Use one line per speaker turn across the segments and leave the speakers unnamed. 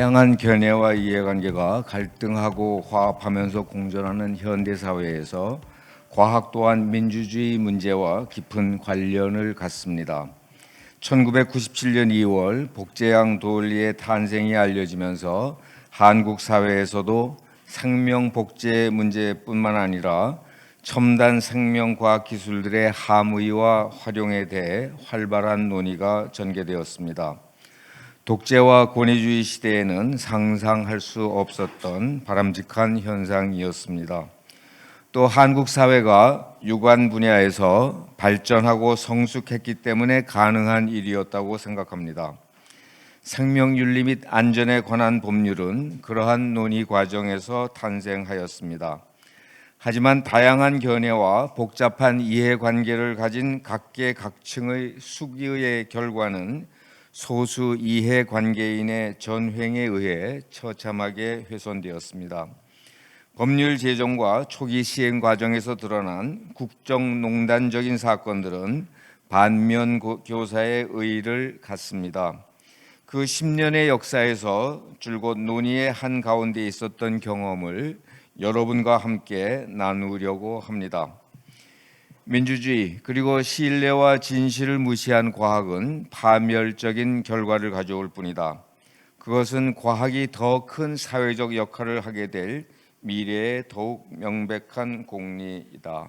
다양한 견해와 이해관계가 갈등하고 화합하면서 공존하는 현대 사회에서 과학 또한 민주주의 문제와 깊은 관련을 갖습니다. 1997년 2월 복제양 도올리의 탄생이 알려지면서 한국 사회에서도 생명 복제 문제뿐만 아니라 첨단 생명과학 기술들의 함의와 활용에 대해 활발한 논의가 전개되었습니다. 독재와 권위주의 시대에는 상상할 수 없었던 바람직한 현상이었습니다. 또 한국 사회가 유관 분야에서 발전하고 성숙했기 때문에 가능한 일이었다고 생각합니다. 생명윤리 및 안전에 관한 법률은 그러한 논의 과정에서 탄생하였습니다. 하지만 다양한 견해와 복잡한 이해관계를 가진 각계각층의 수기의 결과는 소수 이해관계인의 전횡에 의해 처참하게 훼손되었습니다. 법률 제정과 초기 시행 과정에서 드러난 국정농단적인 사건들은 반면 교사의 의의를 갖습니다. 그 10년의 역사에서 줄곧 논의의 한가운데 있었던 경험을 여러분과 함께 나누려고 합니다. 민주주의 그리고 신뢰와 진실을 무시한 과학은 파멸적인 결과를 가져올 뿐이다. 그것은 과학이 더 큰 사회적 역할을 하게 될 미래에 더욱 명백한 공리이다.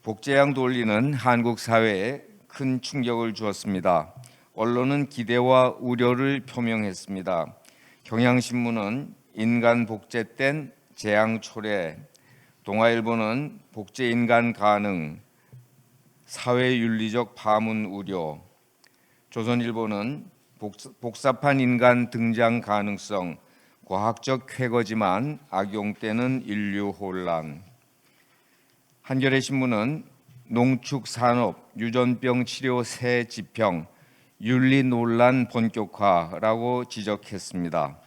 복제양 도올리는 한국 사회에 큰 충격을 주었습니다. 언론은 기대와 우려를 표명했습니다. 경향신문은 인간 복제된 재앙 초래, 동아일보는 복제 인간 가능, 사회윤리적 파문 우려, 조선일보는 복잡한 인간 등장 가능성, 과학적 쾌거지만 악용 때는 인류 혼란. 한겨레 신문은 농축산업, 유전병 치료 새 지평, 윤리 논란 본격화라고 지적했습니다.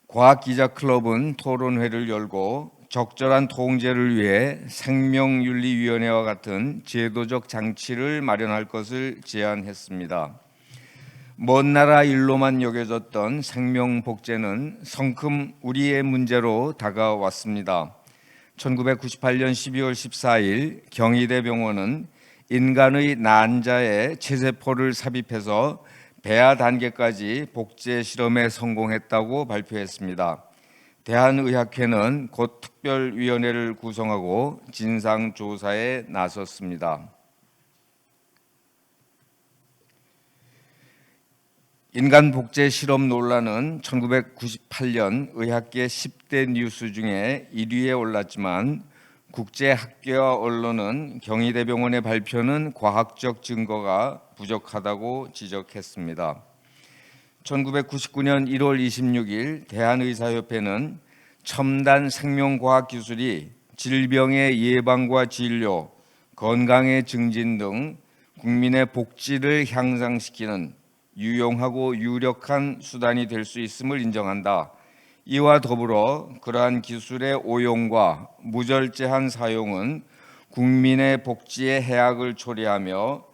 과학기자클럽은 토론회를 열고 적절한 통제를 위해 생명윤리위원회와 같은 제도적 장치를 마련할 것을 제안했습니다. 먼 나라 일로만 여겨졌던 생명복제는 성큼 우리의 문제로 다가왔습니다. 1998년 12월 14일 경희대병원은 인간의 난자에 체세포를 삽입해서 배아 단계까지 복제 실험에 성공했다고 발표했습니다. 대한의학회는 곧 특별위원회를 구성하고 진상조사에 나섰습니다. 인간 복제 실험 논란은 1998년 의학계 10대 뉴스 중에 1위에 올랐지만 국제학계와 언론은 경희대병원의 발표는 과학적 증거가 부족하다고 지적했습니다. 1999년 1월 26일 대한의사협회는 첨단 생명과학 기술이 질병의 예방과 진료, 건강의 증진 등 국민의 복지를 향상시키는 유용하고 유력한 수단이 될 수 있음을 인정한다. 이와 더불어 그러한 기술의 오용과 무절제한 사용은 국민의 복지에 해악을 초래하며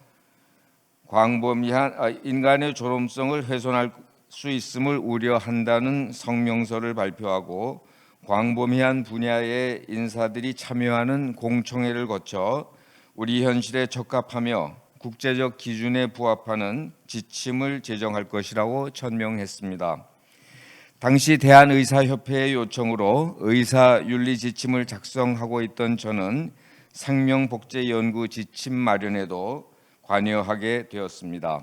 광범위한 인간의 존엄성을 훼손할 수 있음을 우려한다는 성명서를 발표하고 광범위한 분야의 인사들이 참여하는 공청회를 거쳐 우리 현실에 적합하며 국제적 기준에 부합하는 지침을 제정할 것이라고 천명했습니다. 당시 대한의사협회의 요청으로 의사윤리 지침을 작성하고 있던 저는 생명복제 연구 지침 마련에도 관여하게 되었습니다.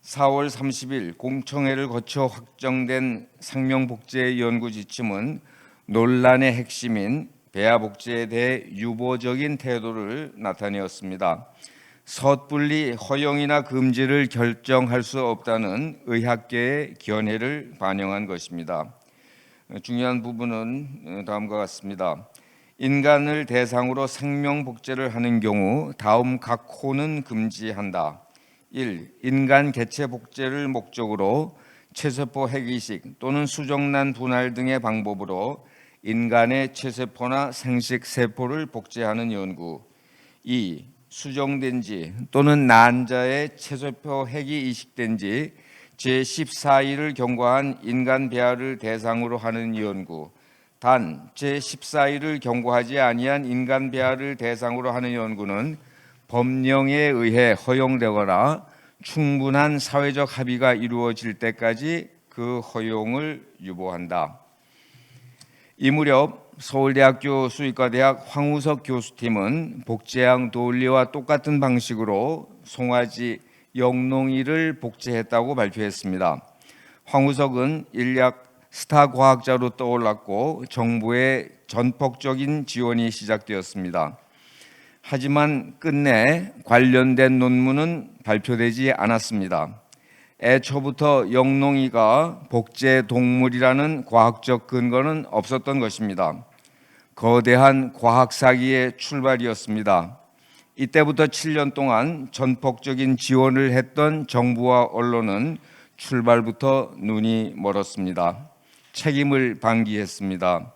4월 30일 공청회를 거쳐 확정된 생명복제 연구 지침은 논란의 핵심인 배아 복제에 대해 유보적인 태도를 나타내었습니다. 섣불리 허용이나 금지를 결정할 수 없다는 의학계의 견해를 반영한 것입니다. 중요한 부분은 다음과 같습니다. 인간을 대상으로 생명복제를 하는 경우 다음 각 호는 금지한다. 1. 인간 개체 복제를 목적으로 체세포 핵이식 또는 수정란 분할 등의 방법으로 인간의 체세포나 생식세포를 복제하는 연구. 2. 수정된 지 또는 난자의 체세포 핵이 이식된 지 제14일을 경과한 인간 배아를 대상으로 하는 연구, 단 제14일을 경과하지 아니한 인간 배아를 대상으로 하는 연구는 법령에 의해 허용되거나 충분한 사회적 합의가 이루어질 때까지 그 허용을 유보한다. 이 무렵 서울대학교 수의과대학 황우석 교수팀은 복제양 도울리와 똑같은 방식으로 송아지 영롱이를 복제했다고 발표했습니다. 황우석은 일약 스타 과학자로 떠올랐고 정부의 전폭적인 지원이 시작되었습니다. 하지만 끝내 관련된 논문은 발표되지 않았습니다. 애초부터 영롱이가 복제 동물이라는 과학적 근거는 없었던 것입니다. 거대한 과학 사기의 출발이었습니다. 이때부터 7년 동안 전폭적인 지원을 했던 정부와 언론은 출발부터 눈이 멀었습니다. 책임을 방기했습니다.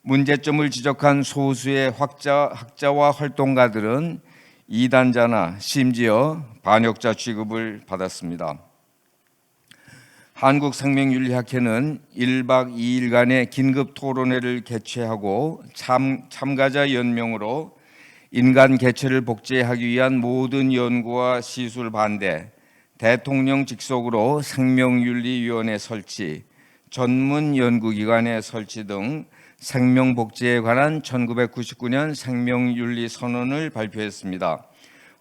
문제점을 지적한 소수의 학자와 활동가들은 이단자나 심지어 반역자 취급을 받았습니다. 한국생명윤리학회는 1박 2일간의 긴급 토론회를 개최하고 참가자 연명으로 인간 개체를 복제하기 위한 모든 연구와 시술 반대, 대통령 직속으로 생명윤리위원회 설치, 전문 연구기관의 설치 등 생명복제에 관한 1999년 생명윤리 선언을 발표했습니다.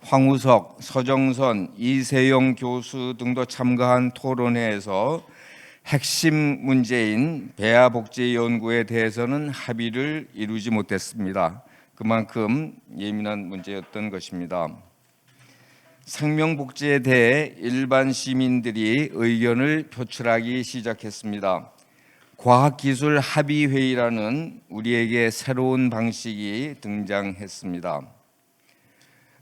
황우석, 서정선, 이세영 교수 등도 참가한 토론회에서 핵심 문제인 배아 복제 연구에 대해서는 합의를 이루지 못했습니다. 그만큼 예민한 문제였던 것입니다. 생명복제에 대해 일반 시민들이 의견을 표출하기 시작했습니다. 과학기술합의회의라는 우리에게 새로운 방식이 등장했습니다.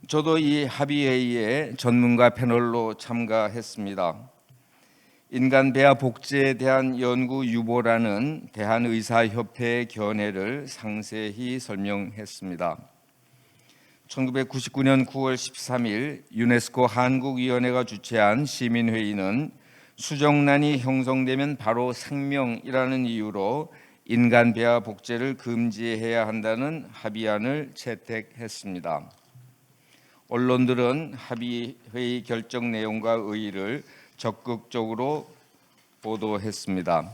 저도 이 합의회의에 전문가 패널로 참가했습니다. 인간 배아 복제에 대한 연구 유보라는 대한의사협회의 견해를 상세히 설명했습니다. 1999년 9월 13일 유네스코 한국위원회가 주최한 시민회의는 수정란이 형성되면 바로 생명이라는 이유로 인간 배아 복제를 금지해야 한다는 합의안을 채택했습니다. 언론들은 합의회의 결정 내용과 의의를 적극적으로 보도했습니다.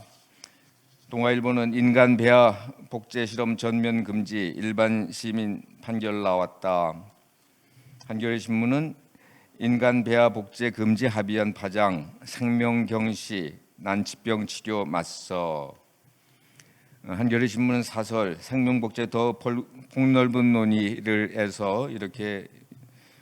동아일보는 인간 배아 복제 실험 전면 금지 일반 시민 판결 나왔다. 한겨레 신문은 인간 배아 복제 금지 합의안 파장, 생명 경시, 난치병 치료 맞서. 한겨레 신문은 사설 생명 복제 더 폭넓은 논의를 해서 이렇게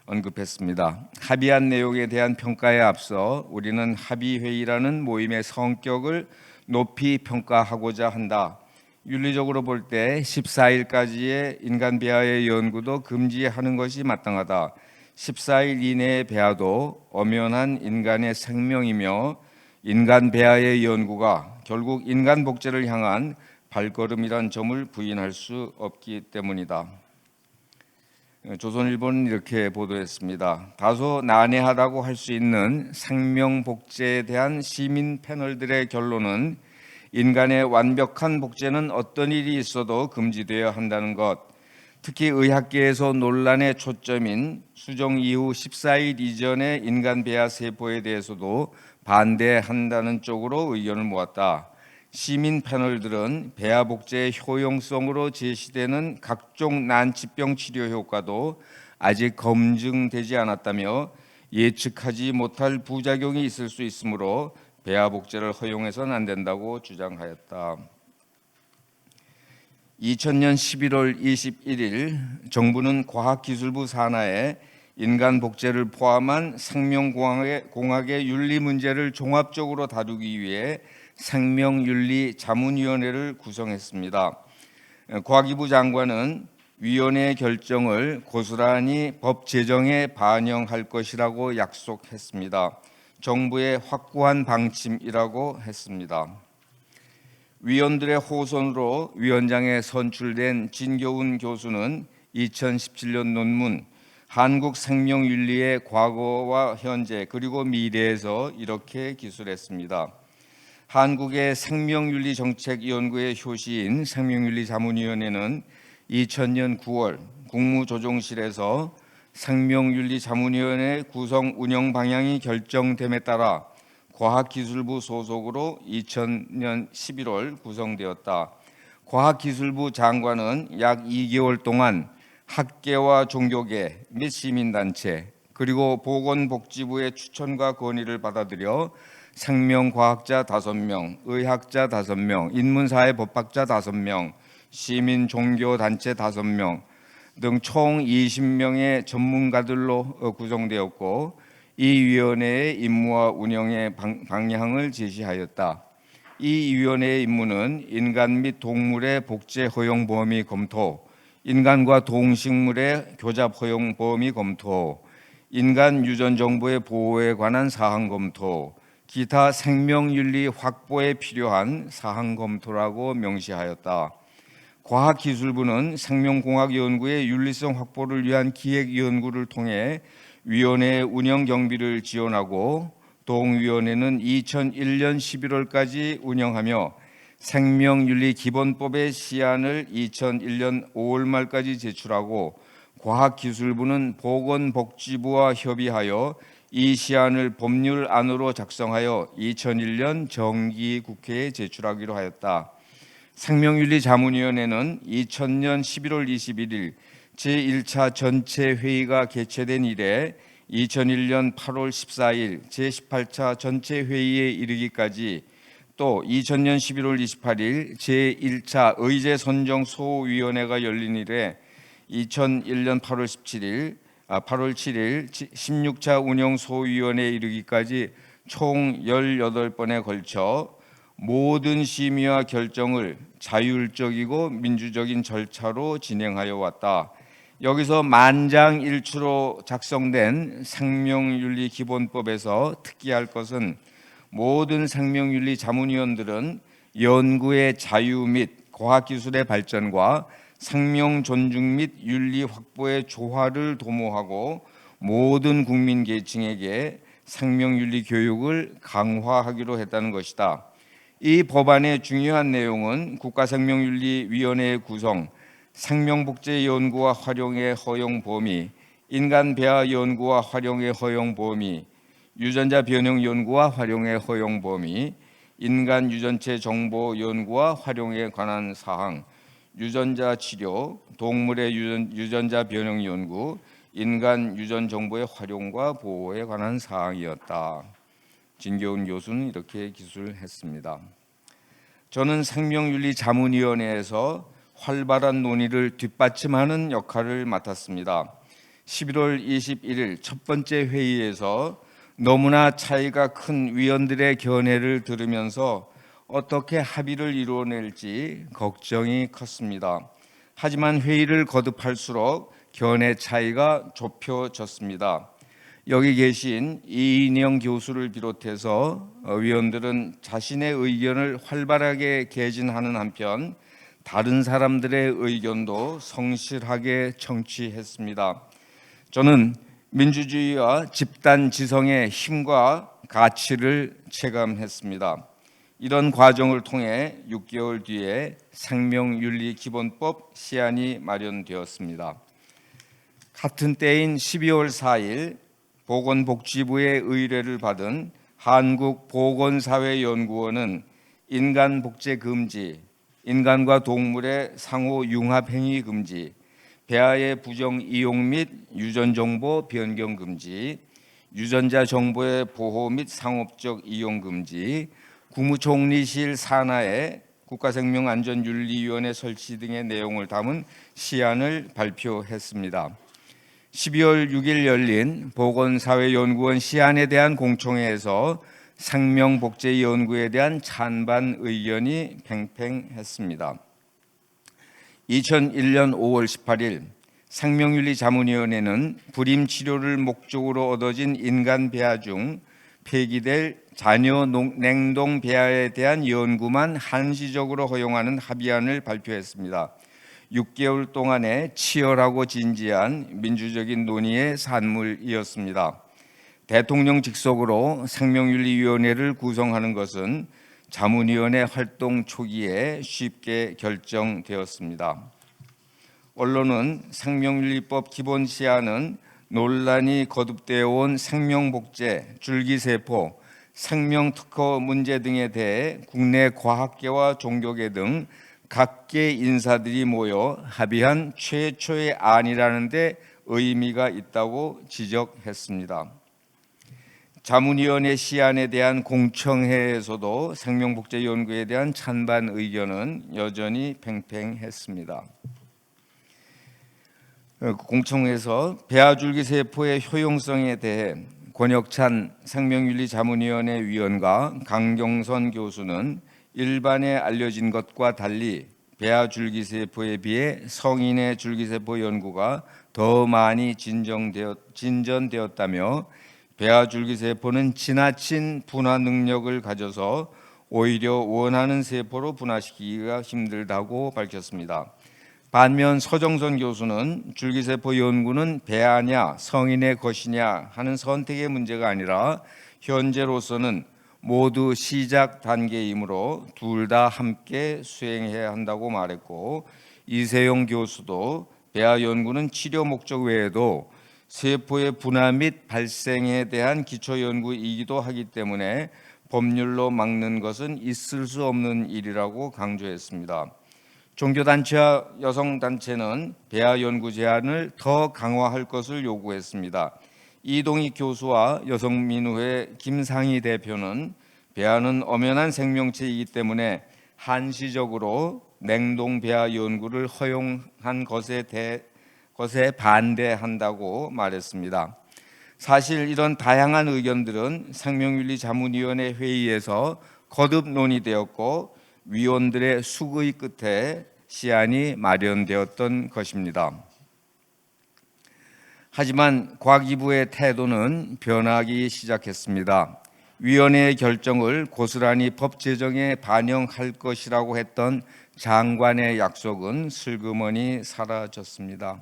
언급했습니다. 합의안 내용에 대한 평가에 앞서 우리는 합의회의라는 모임의 성격을 높이 평가하고자 한다. 윤리적으로 볼 때 14일까지의 인간 배아의 연구도 금지하는 것이 마땅하다. 14일 이내의 배아도 엄연한 인간의 생명이며 인간 배아의 연구가 결국 인간 복제를 향한 발걸음이란 점을 부인할 수 없기 때문이다. 조선일보는 이렇게 보도했습니다. 다소 난해하다고 할 수 있는 생명 복제에 대한 시민 패널들의 결론은 인간의 완벽한 복제는 어떤 일이 있어도 금지되어야 한다는 것, 특히 의학계에서 논란의 초점인 수정 이후 14일 이전의 인간 배아 세포에 대해서도 반대한다는 쪽으로 의견을 모았다. 시민 패널들은 배아 복제의 효용성으로 제시되는 각종 난치병 치료 효과도 아직 검증되지 않았다며 예측하지 못할 부작용이 있을 수 있으므로 배아 복제를 허용해서는 안 된다고 주장하였다. 2000년 11월 21일 정부는 과학기술부 산하에 인간 복제를 포함한 생명공학의 윤리 문제를 종합적으로 다루기 위해 생명윤리 자문위원회를 구성했습니다. 과기부 장관은 위원회의 결정을 고스란히 법 제정에 반영할 것이라고 약속했습니다. 정부의 확고한 방침이라고 했습니다. 위원들의 호선으로 위원장에 선출된 진교훈 교수는 2017년 논문 한국 생명윤리의 과거와 현재 그리고 미래에서 이렇게 기술했습니다. 한국의 생명윤리정책연구의 효시인 생명윤리자문위원회는 2000년 9월 국무조정실에서 생명윤리자문위원회 구성 운영 방향이 결정됨에 따라 과학기술부 소속으로 2000년 11월 구성되었다. 과학기술부 장관은 약 2개월 동안 학계와 종교계 및 시민단체 그리고 보건복지부의 추천과 건의를 받아들여 생명과학자 5명, 의학자 5명, 인문사회법학자 5명, 시민종교단체 5명 등 총 20명의 전문가들로 구성되었고 이 위원회의 임무와 운영의 방향을 제시하였다. 이 위원회의 임무는 인간 및 동물의 복제 허용 범위 검토, 인간과 동식물의 교잡 허용 범위 검토, 인간 유전 정보의 보호에 관한 사항 검토, 기타 생명윤리 확보에 필요한 사항 검토라고 명시하였다. 과학기술부는 생명공학 연구의 윤리성 확보를 위한 기획 연구를 통해 위원회의 운영 경비를 지원하고 동위원회는 2001년 11월까지 운영하며 생명윤리기본법의 시안을 2001년 5월 말까지 제출하고 과학기술부는 보건복지부와 협의하여 이 시안을 법률안으로 작성하여 2001년 정기국회에 제출하기로 하였다. 생명윤리자문위원회는 2000년 11월 21일 제1차 전체 회의가 개최된 이래 2001년 8월 14일 제18차 전체 회의에 이르기까지 또 2000년 11월 28일 제1차 의제 선정 소위원회가 열린 이래 2001년 8월 7일 16차 운영 소위원회에 이르기까지 총 18번에 걸쳐 모든 심의와 결정을 자율적이고 민주적인 절차로 진행하여 왔다. 여기서 만장일치로 작성된 생명윤리기본법에서 특기할 것은 모든 생명윤리 자문위원들은 연구의 자유 및 과학기술의 발전과 생명 존중 및 윤리 확보의 조화를 도모하고 모든 국민 계층에게 생명윤리 교육을 강화하기로 했다는 것이다. 이 법안의 중요한 내용은 국가생명윤리위원회의 구성, 생명복제 연구와 활용의 허용 범위, 인간 배아 연구와 활용의 허용 범위, 유전자 변형 연구와 활용의 허용 범위, 인간 유전체 정보 연구와 활용에 관한 사항, 유전자 치료, 동물의 유전자 변형 연구, 인간 유전 정보의 활용과 보호에 관한 사항이었다. 진교훈 교수는 이렇게 기술했습니다. 저는 생명윤리자문위원회에서 활발한 논의를 뒷받침하는 역할을 맡았습니다. 11월 21일 첫 번째 회의에서 너무나 차이가 큰 위원들의 견해를 들으면서 어떻게 합의를 이루어낼지 걱정이 컸습니다. 하지만 회의를 거듭할수록 견해 차이가 좁혀졌습니다. 여기 계신 이인영 교수를 비롯해서 위원들은 자신의 의견을 활발하게 개진하는 한편 다른 사람들의 의견도 성실하게 청취했습니다. 저는 민주주의와 집단 지성의 힘과 가치를 체감했습니다. 이런 과정을 통해 6개월 뒤에 생명윤리기본법 시안이 마련되었습니다. 같은 때인 12월 4일 보건복지부의 의뢰를 받은 한국보건사회연구원은 인간 복제 금지, 인간과 동물의 상호 융합 행위 금지, 배아의 부정 이용 및 유전 정보 변경 금지, 유전자 정보의 보호 및 상업적 이용 금지, 국무총리실 산하에 국가생명안전윤리위원회 설치 등의 내용을 담은 시안을 발표했습니다. 12월 6일 열린 보건사회연구원 시안에 대한 공청회에서 생명복제 연구에 대한 찬반 의견이 팽팽했습니다. 2001년 5월 18일 생명윤리자문위원회는 불임 치료를 목적으로 얻어진 인간 배아 중 폐기될 자녀 냉동 배아에 대한 연구만 한시적으로 허용하는 합의안을 발표했습니다. 6개월 동안의 치열하고 진지한 민주적인 논의의 산물이었습니다. 대통령 직속으로 생명윤리위원회를 구성하는 것은 자문위원회 활동 초기에 쉽게 결정되었습니다. 언론은 생명윤리법 기본 시안은 논란이 거듭되어 온 생명복제, 줄기세포, 생명특허 문제 등에 대해 국내 과학계와 종교계 등 각계 인사들이 모여 합의한 최초의 안이라는 데 의미가 있다고 지적했습니다. 자문위원회 시안에 대한 공청회에서도 생명복제 연구에 대한 찬반 의견은 여전히 팽팽했습니다. 공청회에서 배아줄기세포의 효용성에 대해 권혁찬 생명윤리자문위원회 위원과 강경선 교수는 일반에 알려진 것과 달리 배아줄기세포에 비해 성인의 줄기세포 연구가 더 많이 진전되었다며 배아줄기세포는 지나친 분화 능력을 가져서 오히려 원하는 세포로 분화시키기가 힘들다고 밝혔습니다. 반면 서정선 교수는 줄기세포 연구는 배아냐 성인의 것이냐 하는 선택의 문제가 아니라 현재로서는 모두 시작 단계이므로 둘 다 함께 수행해야 한다고 말했고, 이세용 교수도 배아 연구는 치료 목적 외에도 세포의 분화 및 발생에 대한 기초 연구이기도 하기 때문에 법률로 막는 것은 있을 수 없는 일이라고 강조했습니다. 종교단체와 여성단체는 배아 연구 제한을 더 강화할 것을 요구했습니다. 이동희 교수와 여성민우회 김상희 대표는 배아는 엄연한 생명체이기 때문에 한시적으로 냉동 배아 연구를 허용한 것에 반대한다고 말했습니다. 사실 이런 다양한 의견들은 생명윤리자문위원회 회의에서 거듭 논의되었고 위원들의 수의 끝에 시안이 마련되었던 것입니다. 하지만 과기부의 태도는 변하기 시작했습니다. 위원회의 결정을 고스란히 법 제정에 반영할 것이라고 했던 장관의 약속은 슬그머니 사라졌습니다.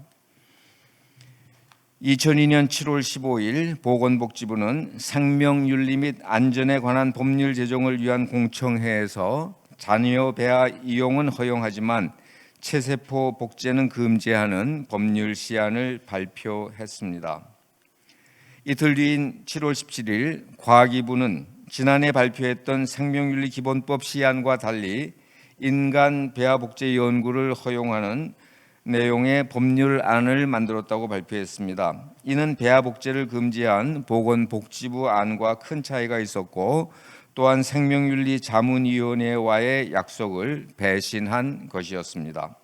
2002년 7월 15일 보건복지부는 생명윤리 및 안전에 관한 법률 제정을 위한 공청회에서 자녀 배아 이용은 허용하지만 체세포 복제는 금지하는 법률 시안을 발표했습니다. 이틀 뒤인 7월 17일 과기부는 지난해 발표했던 생명윤리 기본법 시안과 달리 인간 배아 복제 연구를 허용하는 내용의 법률안을 만들었다고 발표했습니다. 이는 배아 복제를 금지한 보건복지부 안과 큰 차이가 있었고 또한 생명윤리 자문위원회와의 약속을 배신한 것이었습니다.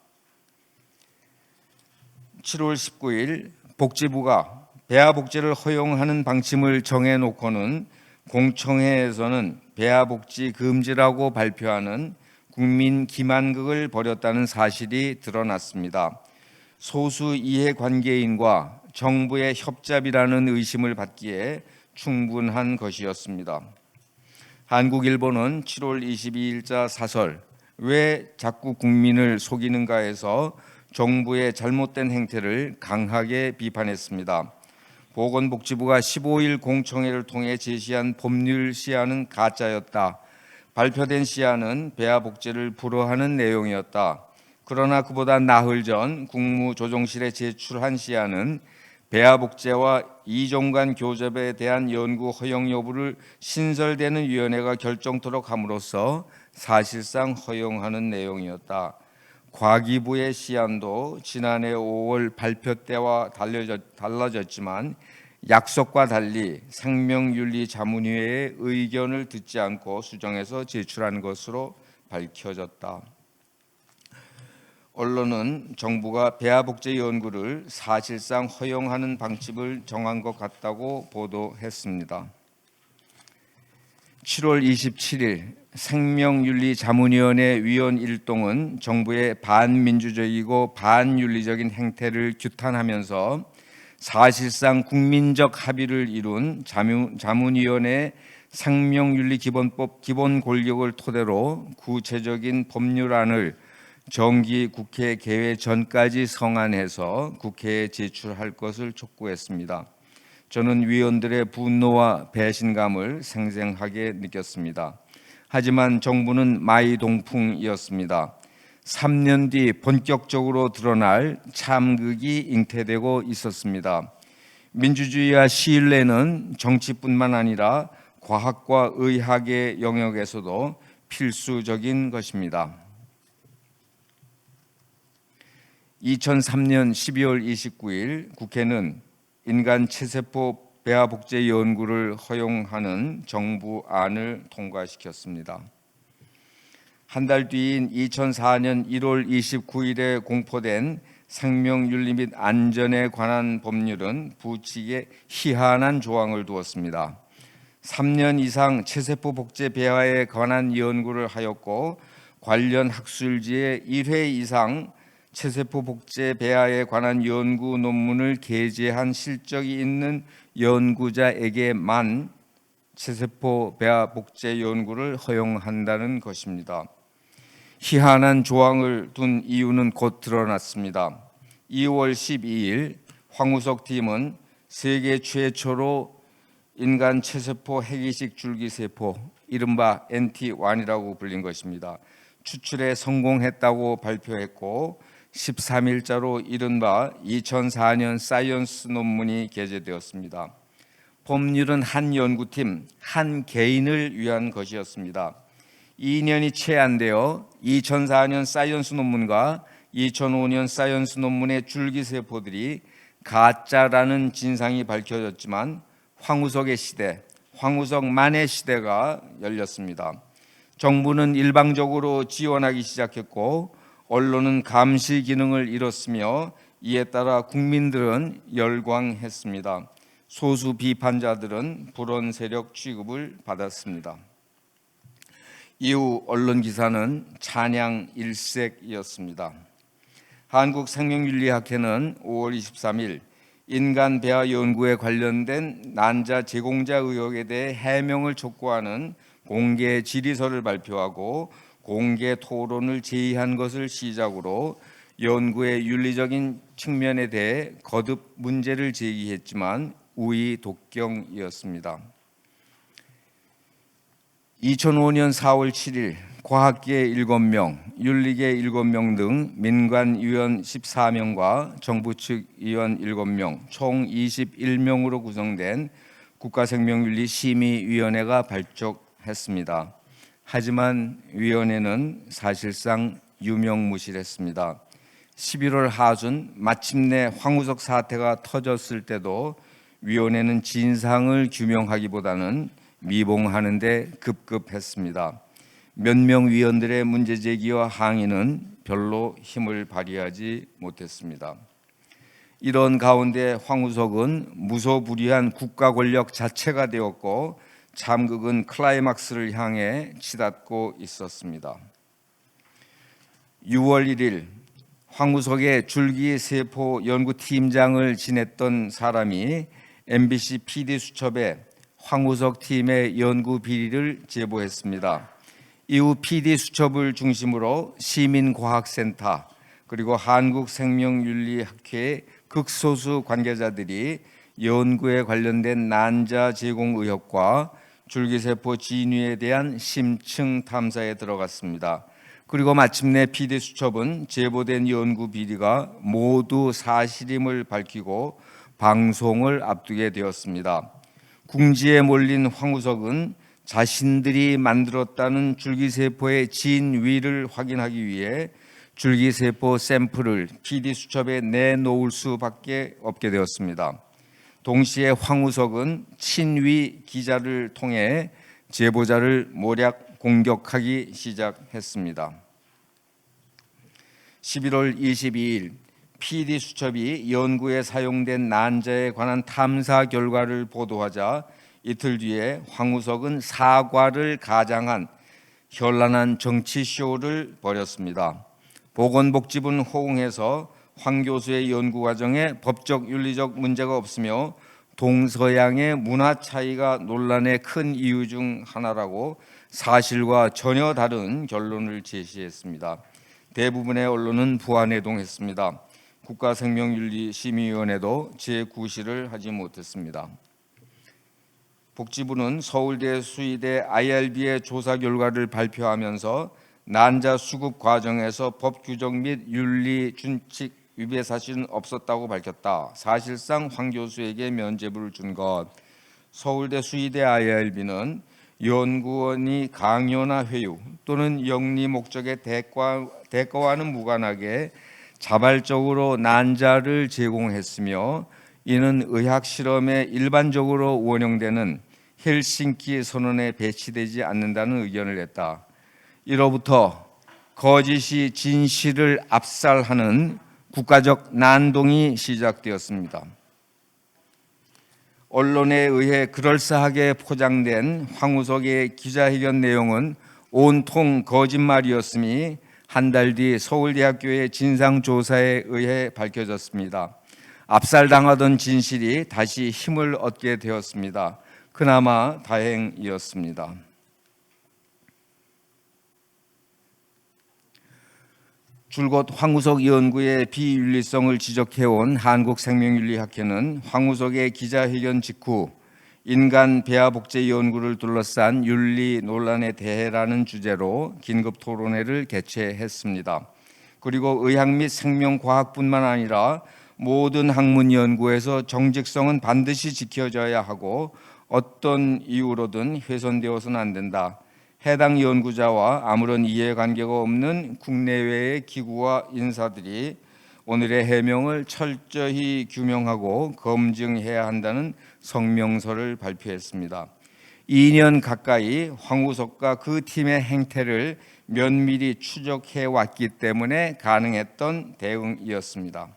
7월 19일 복지부가 배아 복제를 허용하는 방침을 정해놓고는 공청회에서는 배아 복지 금지라고 발표하는 국민 기만극을 벌였다는 사실이 드러났습니다. 소수 이해관계인과 정부의 협잡이라는 의심을 받기에 충분한 것이었습니다. 한국일보는 7월 22일자 사설 왜 자꾸 국민을 속이는가에서 정부의 잘못된 행태를 강하게 비판했습니다. 보건복지부가 15일 공청회를 통해 제시한 법률 시안은 가짜였다. 발표된 시안은 배아 복제를 불허하는 내용이었다. 그러나 그보다 나흘 전 국무조정실에 제출한 시안은 배아 복제와 이종간 교접에 대한 연구 허용 여부를 신설되는 위원회가 결정토록 함으로써 사실상 허용하는 내용이었다. 과기부의 시안도 지난해 5월 발표 때와 달라졌지만 약속과 달리 생명윤리자문위회의 의견을 듣지 않고 수정해서 제출한 것으로 밝혀졌다. 언론은 정부가 배아 복제 연구를 사실상 허용하는 방침을 정한 것 같다고 보도했습니다. 7월 27일 생명윤리자문위원회 위원 일동은 정부의 반민주적이고 반윤리적인 행태를 규탄하면서 사실상 국민적 합의를 이룬 자문위원회 생명윤리기본법 기본 권력을 토대로 구체적인 법률안을 정기 국회 개회 전까지 성안해서 국회에 제출할 것을 촉구했습니다. 저는 위원들의 분노와 배신감을 생생하게 느꼈습니다. 하지만 정부는 마이동풍이었습니다. 3년 뒤 본격적으로 드러날 참극이 잉태되고 있었습니다. 민주주의와 신뢰는 정치뿐만 아니라 과학과 의학의 영역에서도 필수적인 것입니다. 2003년 12월 29일 국회는 인간 체세포 배아 복제 연구를 허용하는 정부안을 통과시켰습니다. 한 달 뒤인 2004년 1월 29일에 공포된 생명윤리 및 안전에 관한 법률은 부칙에 희한한 조항을 두었습니다. 3년 이상 체세포 복제 배아에 관한 연구를 하였고 관련 학술지에 1회 이상 체세포 복제 배아에 관한 연구 논문을 게재한 실적이 있는 연구자에게만 체세포 배아 복제 연구를 허용한다는 것입니다. 희한한 조항을 둔 이유는 곧 드러났습니다. 2월 12일 황우석 팀은 세계 최초로 인간 체세포 핵이식 줄기세포, 이른바 NT1이라고 불린 것입니다. 추출에 성공했다고 발표했고 13일자로 이른바 2004년 사이언스 논문이 게재되었습니다. 법률은 한 연구팀, 한 개인을 위한 것이었습니다. 2년이 채 안 되어 2004년 사이언스 논문과 2005년 사이언스 논문의 줄기세포들이 가짜라는 진상이 밝혀졌지만 황우석의 시대, 황우석만의 시대가 열렸습니다. 정부는 일방적으로 지원하기 시작했고 언론은 감시 기능을 잃었으며 이에 따라 국민들은 열광했습니다. 소수 비판자들은 불온 세력 취급을 받았습니다. 이후 언론 기사는 찬양 일색이었습니다. 한국생명윤리학회는 5월 23일 인간 배아 연구에 관련된 난자 제공자 의혹에 대해 해명을 촉구하는 공개 질의서를 발표하고 공개 토론을 제의한 것을 시작으로 연구의 윤리적인 측면에 대해 거듭 문제를 제기했지만 우의 독경이었습니다. 2005년 4월 7일 과학계 7명, 윤리계 7명 등 민간위원 14명과 정부 측 위원 7명, 총 21명으로 구성된 국가생명윤리심의위원회가 발족했습니다. 하지만 위원회는 사실상 유명무실했습니다. 11월 하순 마침내 황우석 사태가 터졌을 때도 위원회는 진상을 규명하기보다는 미봉하는 데 급급했습니다. 몇 명 위원들의 문제 제기와 항의는 별로 힘을 발휘하지 못했습니다. 이런 가운데 황우석은 무소불위한 국가 권력 자체가 되었고 참극은 클라이막스를 향해 치닫고 있었습니다. 6월 1일 황우석의 줄기세포 연구팀장을 지냈던 사람이 MBC PD수첩에 황우석 팀의 연구 비리를 제보했습니다. 이후 PD수첩을 중심으로 시민과학센터 그리고 한국생명윤리학회의 극소수 관계자들이 연구에 관련된 난자 제공 의혹과 줄기세포 진위에 대한 심층 탐사에 들어갔습니다. 그리고 마침내 PD수첩은 제보된 연구 비리가 모두 사실임을 밝히고 방송을 앞두게 되었습니다. 궁지에 몰린 황우석은 자신들이 만들었다는 줄기세포의 진위를 확인하기 위해 줄기세포 샘플을 PD수첩에 내놓을 수밖에 없게 되었습니다. 동시에 황우석은 친위 기자를 통해 제보자를 모략 공격하기 시작했습니다. 11월 22일 PD수첩이 연구에 사용된 난자에 관한 탐사 결과를 보도하자 이틀 뒤에 황우석은 사과를 가장한 현란한 정치쇼를 벌였습니다. 보건복지부는 호응해서 황 교수의 연구 과정에 법적 윤리적 문제가 없으며 동서양의 문화 차이가 논란의 큰 이유 중 하나라고 사실과 전혀 다른 결론을 제시했습니다. 대부분의 언론은 부안해동했습니다. 국가생명윤리심의위원회도 제9시를 하지 못했습니다. 복지부는 서울대, 수의대, IRB의 조사 결과를 발표하면서 난자 수급 과정에서 법 규정 및 윤리 준칙 위배 사실은 없었다고 밝혔다. 사실상 황 교수에게 면죄부를 준 것. 서울대, 수의대, IRB는 연구원이 강요나 회유 또는 영리 목적의 대가와는 무관하게 자발적으로 난자를 제공했으며 이는 의학 실험에 일반적으로 원용되는 헬싱키 선언에 배치되지 않는다는 의견을 냈다. 이로부터 거짓이 진실을 압살하는 국가적 난동이 시작되었습니다. 언론에 의해 그럴싸하게 포장된 황우석의 기자회견 내용은 온통 거짓말이었음이 한 달 뒤 서울대학교의 진상조사에 의해 밝혀졌습니다. 압살당하던 진실이 다시 힘을 얻게 되었습니다. 그나마 다행이었습니다. 줄곧 황우석 연구의 비윤리성을 지적해온 한국생명윤리학회는 황우석의 기자회견 직후 인간 배아복제 연구를 둘러싼 윤리 논란에 대해라는 주제로 긴급 토론회를 개최했습니다. 그리고 의학 및 생명과학뿐만 아니라 모든 학문 연구에서 정직성은 반드시 지켜져야 하고 어떤 이유로든 훼손되어서는 안 된다. 해당 연구자와 아무런 이해관계가 없는 국내외의 기구와 인사들이 오늘의 해명을 철저히 규명하고 검증해야 한다는 성명서를 발표했습니다. 2년 가까이 황우석과 그 팀의 행태를 면밀히 추적해 왔기 때문에 가능했던 대응이었습니다.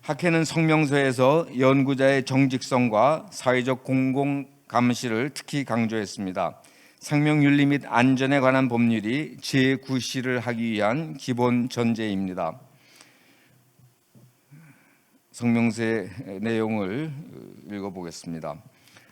학회는 성명서에서 연구자의 정직성과 사회적 공공감시를 특히 강조했습니다. 생명윤리 및 안전에 관한 법률이 제9시를 하기 위한 기본 전제입니다. 성명서의 내용을 읽어보겠습니다.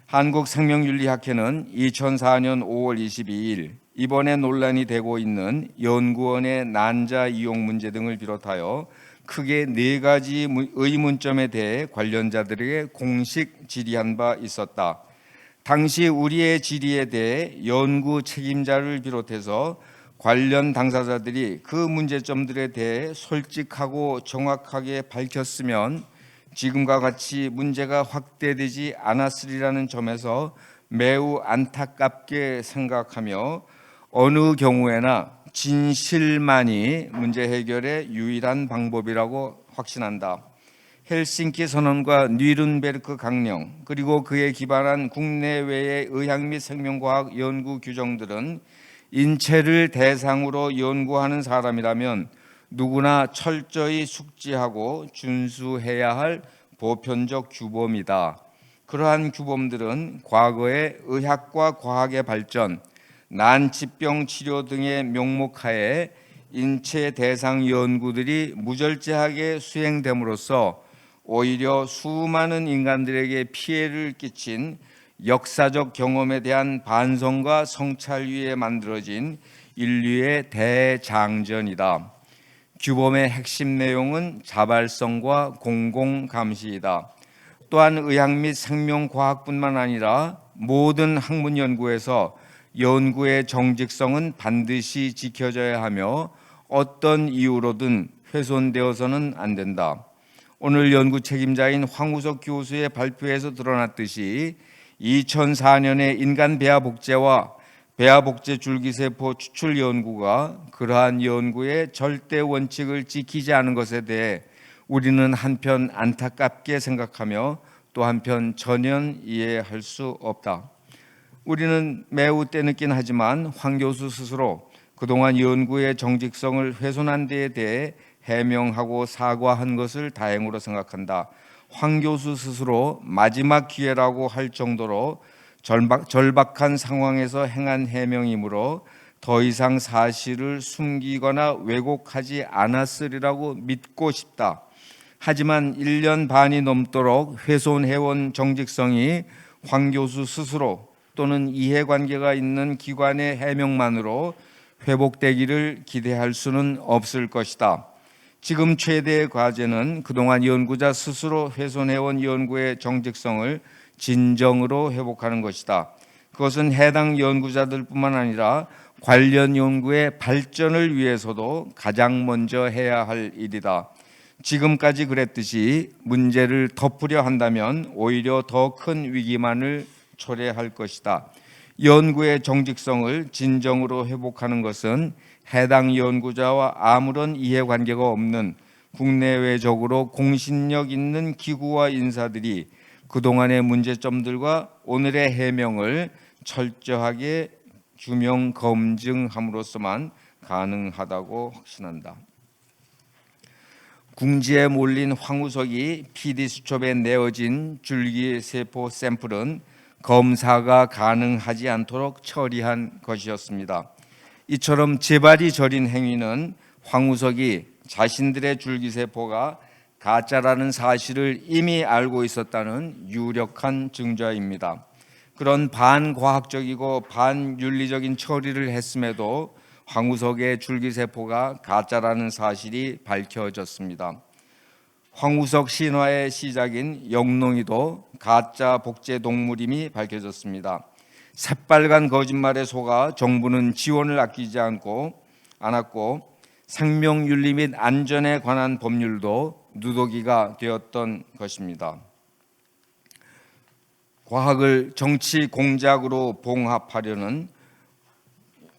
한국생명윤리학회는 2004년 5월 22일 이번에 논란이 되고 있는 연구원의 난자 이용 문제 등을 비롯하여 크게 4가지 의문점에 대해 관련자들에게 공식 질의한 바 있었다. 당시 우리의 질의에 대해 연구 책임자를 비롯해서 관련 당사자들이 그 문제점들에 대해 솔직하고 정확하게 밝혔으면 지금과 같이 문제가 확대되지 않았으리라는 점에서 매우 안타깝게 생각하며 어느 경우에나 진실만이 문제 해결의 유일한 방법이라고 확신한다. 헬싱키 선언과 뉘른베르크 강령 그리고 그에 기반한 국내외의 의학 및 생명과학 연구 규정들은 인체를 대상으로 연구하는 사람이라면 누구나 철저히 숙지하고 준수해야 할 보편적 규범이다. 그러한 규범들은 과거의 의학과 과학의 발전, 난치병 치료 등의 명목하에 인체 대상 연구들이 무절제하게 수행됨으로써 오히려 수많은 인간들에게 피해를 끼친 역사적 경험에 대한 반성과 성찰 위에 만들어진 인류의 대장전이다. 규범의 핵심 내용은 자발성과 공공감시이다. 또한 의학 및 생명과학뿐만 아니라 모든 학문 연구에서 연구의 정직성은 반드시 지켜져야 하며 어떤 이유로든 훼손되어서는 안 된다. 오늘 연구 책임자인 황우석 교수의 발표에서 드러났듯이 2004년에 인간 배아복제와 배아복제 줄기세포 추출 연구가 그러한 연구의 절대 원칙을 지키지 않은 것에 대해 우리는 한편 안타깝게 생각하며 또 한편 전혀 이해할 수 없다. 우리는 매우 때늦긴 하지만 황 교수 스스로 그동안 연구의 정직성을 훼손한 데에 대해 해명하고 사과한 것을 다행으로 생각한다. 황 교수 스스로 마지막 기회라고 할 정도로 절박한 상황에서 행한 해명이므로 더 이상 사실을 숨기거나 왜곡하지 않았으리라고 믿고 싶다. 하지만 1년 반이 넘도록 훼손해온 정직성이 황 교수 스스로 또는 이해관계가 있는 기관의 해명만으로 회복되기를 기대할 수는 없을 것이다. 지금 최대의 과제는 그동안 연구자 스스로 훼손해온 연구의 정직성을 진정으로 회복하는 것이다. 그것은 해당 연구자들뿐만 아니라 관련 연구의 발전을 위해서도 가장 먼저 해야 할 일이다. 지금까지 그랬듯이 문제를 덮으려 한다면 오히려 더 큰 위기만을 초래할 것이다. 연구의 정직성을 진정으로 회복하는 것은 해당 연구자와 아무런 이해관계가 없는 국내외적으로 공신력 있는 기구와 인사들이 그동안의 문제점들과 오늘의 해명을 철저하게 규명 검증함으로써만 가능하다고 확신한다. 궁지에 몰린 황우석이 PD수첩에 내어진 줄기세포 샘플은 검사가 가능하지 않도록 처리한 것이었습니다. 이처럼 재발이 저린 행위는 황우석이 자신들의 줄기세포가 가짜라는 사실을 이미 알고 있었다는 유력한 증거입니다. 그런 반과학적이고 반윤리적인 처리를 했음에도 황우석의 줄기세포가 가짜라는 사실이 밝혀졌습니다. 황우석 신화의 시작인 영롱이도 가짜 복제 동물임이 밝혀졌습니다. 새빨간 거짓말에 속아 정부는 지원을 아끼지 않았고 생명윤리 및 안전에 관한 법률도 누더기가 되었던 것입니다. 과학을 정치 공작으로 봉합하려는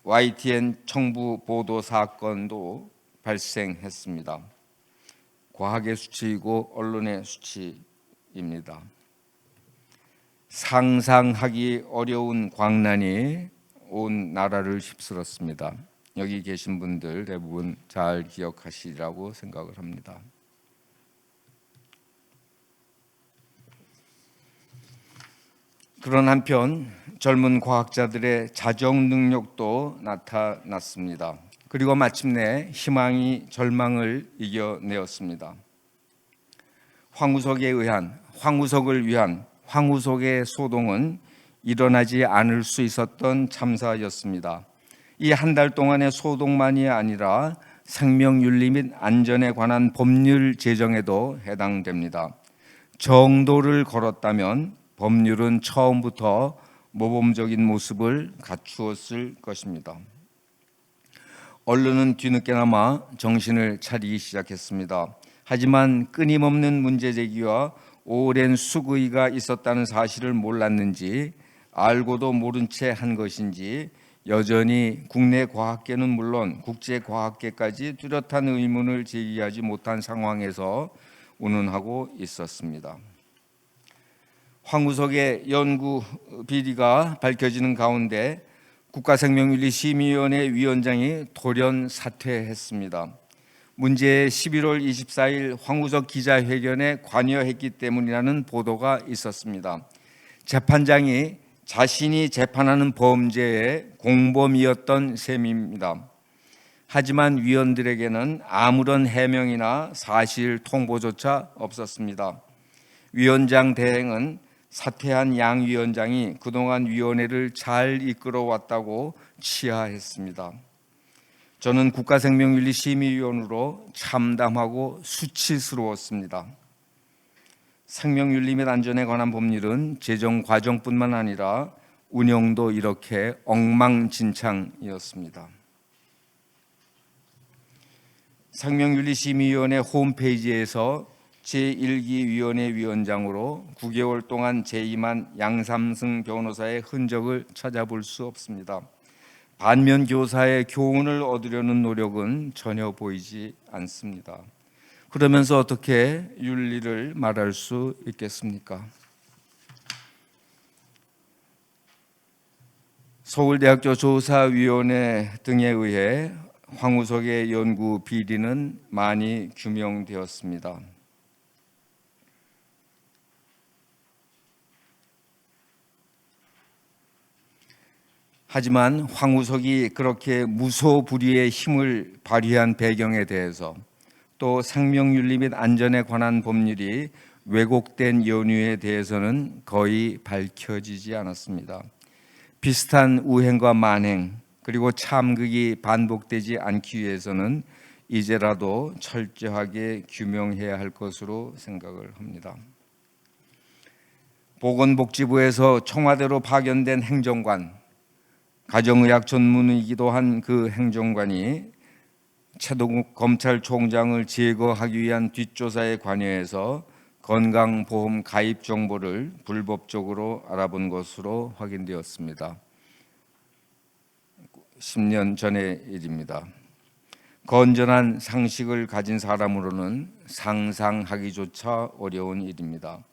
YTN 청부 보도 사건도 발생했습니다. 과학의 수치이고 언론의 수치입니다. 상상하기 어려운 광난이 온 나라를 휩쓸었습니다. 여기 계신 분들 대부분 잘 기억하시리라고 생각을 합니다. 그런 한편 젊은 과학자들의 자정 능력도 나타났습니다. 그리고 마침내 희망이 절망을 이겨내었습니다. 황우석을 위한 황우석의 소동은 일어나지 않을 수 있었던 참사였습니다. 이 한 달 동안의 소동만이 아니라 생명윤리 및 안전에 관한 법률 제정에도 해당됩니다. 정도를 걸었다면 법률은 처음부터 모범적인 모습을 갖추었을 것입니다. 언론은 뒤늦게나마 정신을 차리기 시작했습니다. 하지만 끊임없는 문제제기와 오랜 수고가 있었다는 사실을 몰랐는지 알고도 모른 채 한 것인지 여전히 국내 과학계는 물론 국제 과학계까지 뚜렷한 의문을 제기하지 못한 상황에서 운운하고 있었습니다. 황우석의 연구 비리가 밝혀지는 가운데 국가생명윤리심의위원회 위원장이 돌연 사퇴했습니다. 문제의 11월 24일 황우석 기자회견에 관여했기 때문이라는 보도가 있었습니다. 재판장이 자신이 재판하는 범죄의 공범이었던 셈입니다. 하지만 위원들에게는 아무런 해명이나 사실 통보조차 없었습니다. 위원장 대행은 사퇴한 양 위원장이 그동안 위원회를 잘 이끌어왔다고 치하했습니다. 저는 국가생명윤리심의위원으로 참담하고 수치스러웠습니다. 생명윤리 및 안전에 관한 법률은 제정 과정뿐만 아니라 운영도 이렇게 엉망진창이었습니다. 생명윤리심의위원회 홈페이지에서 제1기 위원회 위원장으로 9개월 동안 재임한 양삼승 변호사의 흔적을 찾아볼 수 없습니다. 반면 교사의 교훈을 얻으려는 노력은 전혀 보이지 않습니다. 그러면서 어떻게 윤리를 말할 수 있겠습니까? 서울대학교 조사위원회 등에 의해 황우석의 연구 비리는 많이 규명되었습니다. 하지만 황우석이 그렇게 무소불위의 힘을 발휘한 배경에 대해서 또 생명윤리 및 안전에 관한 법률이 왜곡된 연유에 대해서는 거의 밝혀지지 않았습니다. 비슷한 우행과 만행, 그리고 참극이 반복되지 않기 위해서는 이제라도 철저하게 규명해야 할 것으로 생각을 합니다. 보건복지부에서 청와대로 파견된 행정관, 가정의학 전문의이기도 한 그 행정관이 최동욱 검찰총장을 제거하기 위한 뒷조사에 관여해서 건강보험 가입 정보를 불법적으로 알아본 것으로 확인되었습니다. 10년 전의 일입니다. 건전한 상식을 가진 사람으로는 상상하기조차 어려운 일입니다.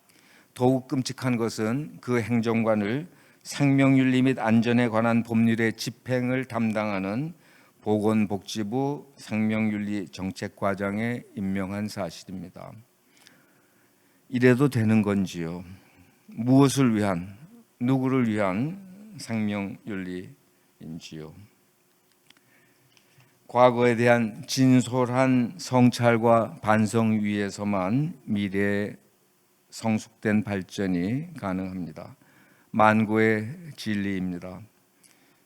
더욱 끔찍한 것은 그 행정관을 생명윤리 및 안전에 관한 법률의 집행을 담당하는 보건복지부 생명윤리 정책과장에 임명한 사실입니다. 이래도 되는 건지요? 무엇을 위한, 누구를 위한 생명윤리인지요? 과거에 대한 진솔한 성찰과 반성 위에서만 미래의 성숙된 발전이 가능합니다. 만고의 진리입니다.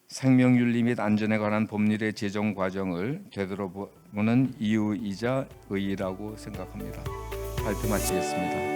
생명윤리 및 안전에 관한 법률의 제정 과정을 되돌아보는 이유이자 의의라고 생각합니다. 발표 마치겠습니다.